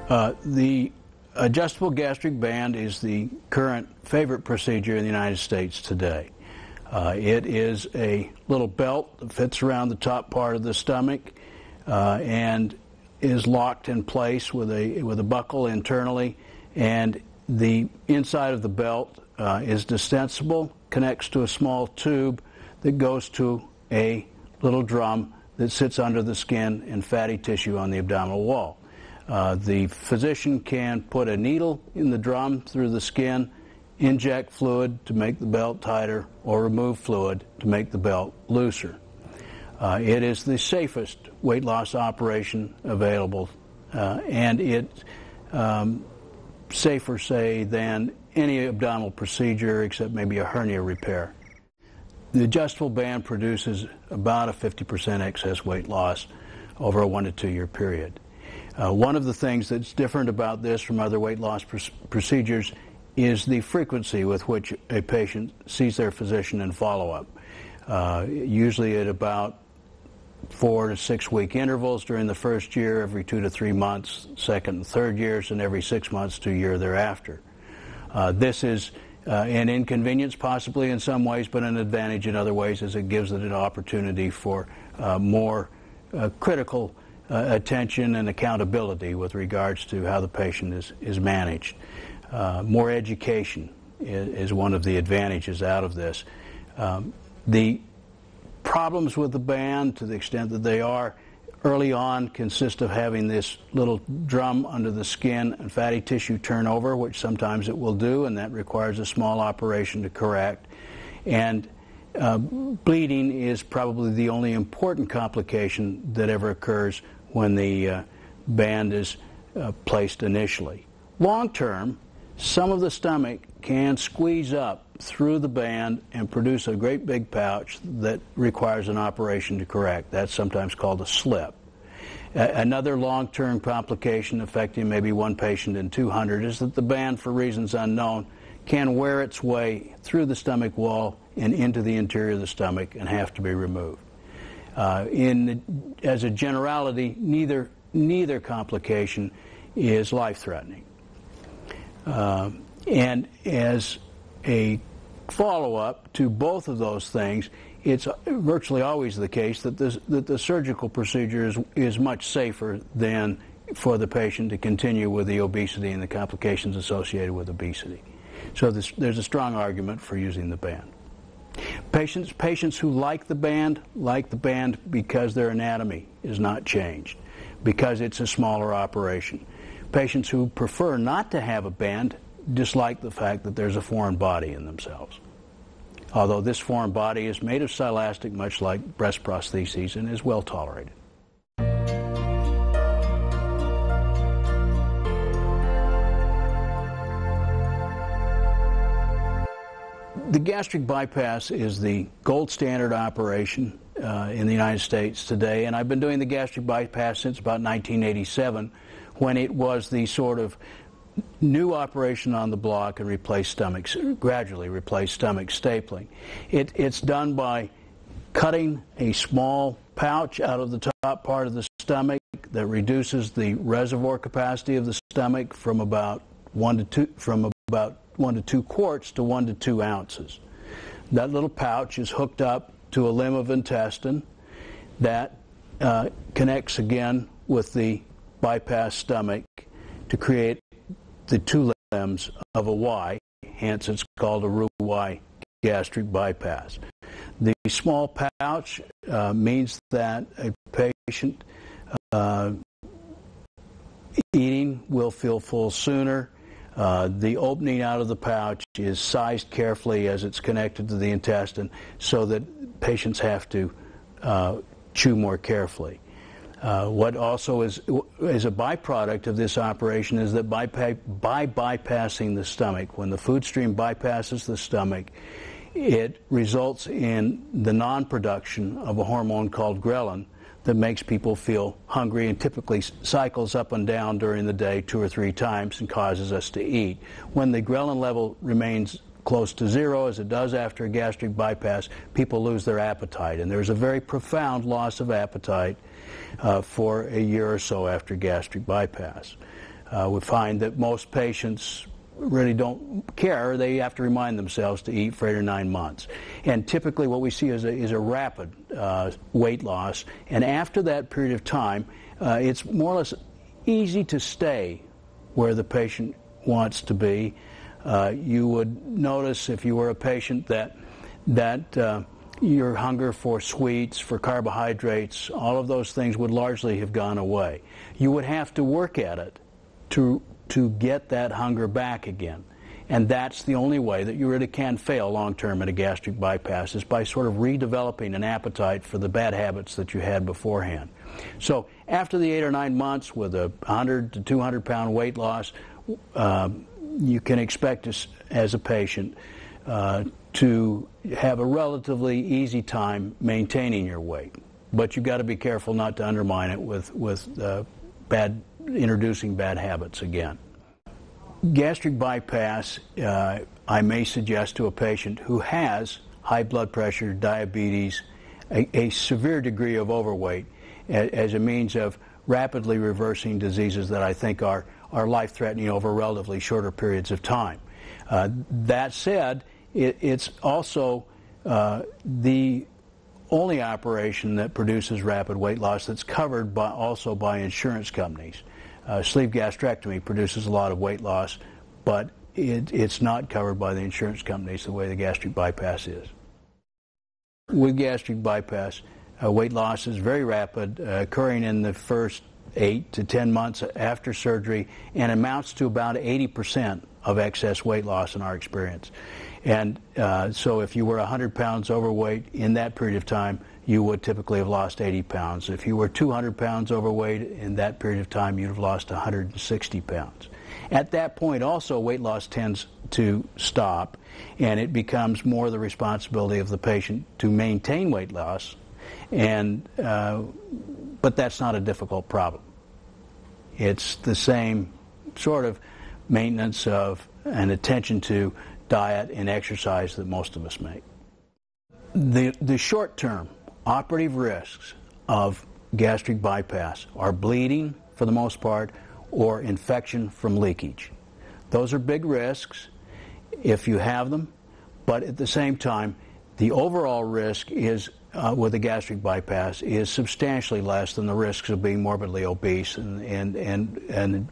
The adjustable gastric band is the current favorite procedure in the United States today. It is a little belt that fits around the top part of the stomach and is locked in place with a buckle internally, and the inside of the belt is distensible, connects to a small tube that goes to a little drum that sits under the skin and fatty tissue on the abdominal wall. The physician can put a needle in the drum through the skin, inject fluid to make the belt tighter, or remove fluid to make the belt looser. It is the safest weight loss operation available, and it's safer, say, than any abdominal procedure except maybe a hernia repair. The adjustable band produces about a 50% excess weight loss over a 1 to 2 year period. One of the things that's different about this from other weight loss procedures is the frequency with which a patient sees their physician in follow-up. Usually at about 4 to 6 week intervals during the first year, every 2 to 3 months, second and third years, and every 6 months to a year thereafter. This is an inconvenience possibly in some ways, but an advantage in other ways, as it gives it an opportunity for more critical attention and accountability with regards to how the patient is managed. More education is one of the advantages out of this. The problems with the band, to the extent that they are, early on consist of having this little drum under the skin and fatty tissue turnover, which sometimes it will do, and that requires a small operation to correct. And bleeding is probably the only important complication that ever occurs when the band is placed initially. Long term, some of the stomach can squeeze up through the band and produce a great big pouch that requires an operation to correct. That's sometimes called a slip. Another long-term complication affecting maybe one patient in 200 is that the band, for reasons unknown, can wear its way through the stomach wall and into the interior of the stomach and have to be removed. As a generality, neither complication is life-threatening. And as a follow-up to both of those things, it's virtually always the case that the surgical procedure is much safer than for the patient to continue with the obesity and the complications associated with obesity. So there's a strong argument for using the band. Patients who like the band because their anatomy is not changed, because it's a smaller operation. Patients who prefer not to have a band dislike the fact that there's a foreign body in themselves. Although this foreign body is made of silastic, much like breast prostheses, and is well tolerated. The gastric bypass is the gold standard operation in the United States today, and I've been doing the gastric bypass since about 1987, when it was the sort of new operation on the block and gradually replaced stomach stapling. It's done by cutting a small pouch out of the top part of the stomach that reduces the reservoir capacity of the stomach from about 1 to 2 quarts to 1 to 2 ounces. That little pouch is hooked up to a limb of intestine that connects again with the bypass stomach to create the two limbs of a Y, hence it's called a Roux-Y gastric bypass. The small pouch means that a patient eating will feel full sooner. The opening out of the pouch is sized carefully as it's connected to the intestine so that patients have to chew more carefully. What also is a byproduct of this operation is that by bypassing the stomach, when the food stream bypasses the stomach, it results in the non-production of a hormone called ghrelin that makes people feel hungry and typically cycles up and down during the day 2 or 3 times and causes us to eat. When the ghrelin level remains close to zero, as it does after a gastric bypass, people lose their appetite, and there's a very profound loss of appetite for a year or so after gastric bypass. We find that most patients really don't care. They have to remind themselves to eat for 8 or 9 months. And typically what we see is a rapid weight loss. And after that period of time, it's more or less easy to stay where the patient wants to be. You would notice if you were a patient that your hunger for sweets, for carbohydrates, all of those things would largely have gone away. You would have to work at it to get that hunger back again. And that's the only way that you really can fail long-term at a gastric bypass, is by sort of redeveloping an appetite for the bad habits that you had beforehand. So after the 8 or 9 months with a 100 to 200 pound weight loss, you can expect as a patient to have a relatively easy time maintaining your weight. But you've got to be careful not to undermine it with introducing bad habits again. Gastric bypass, I may suggest to a patient who has high blood pressure, diabetes, a severe degree of overweight, as a means of rapidly reversing diseases that I think are life-threatening over relatively shorter periods of time. That said, it's also the only operation that produces rapid weight loss that's covered also by insurance companies. Sleeve gastrectomy produces a lot of weight loss, but it's not covered by the insurance companies the way the gastric bypass is. With gastric bypass, weight loss is very rapid, occurring in the first 8 to 10 months after surgery, and amounts to about 80% of excess weight loss in our experience. And so if you were 100 pounds overweight in that period of time, you would typically have lost 80 pounds. If you were 200 pounds overweight in that period of time, you'd have lost 160 pounds. At that point also, weight loss tends to stop, and it becomes more the responsibility of the patient to maintain weight loss, but that's not a difficult problem. It's the same sort of maintenance of and attention to diet and exercise that most of us make. The short-term operative risks of gastric bypass are bleeding, for the most part, or infection from leakage. Those are big risks if you have them, but at the same time, the overall risk is with a gastric bypass is substantially less than the risks of being morbidly obese and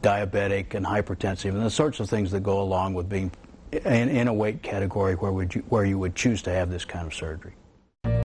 diabetic and hypertensive and the sorts of things that go along with being in a weight category where you would choose to have this kind of surgery.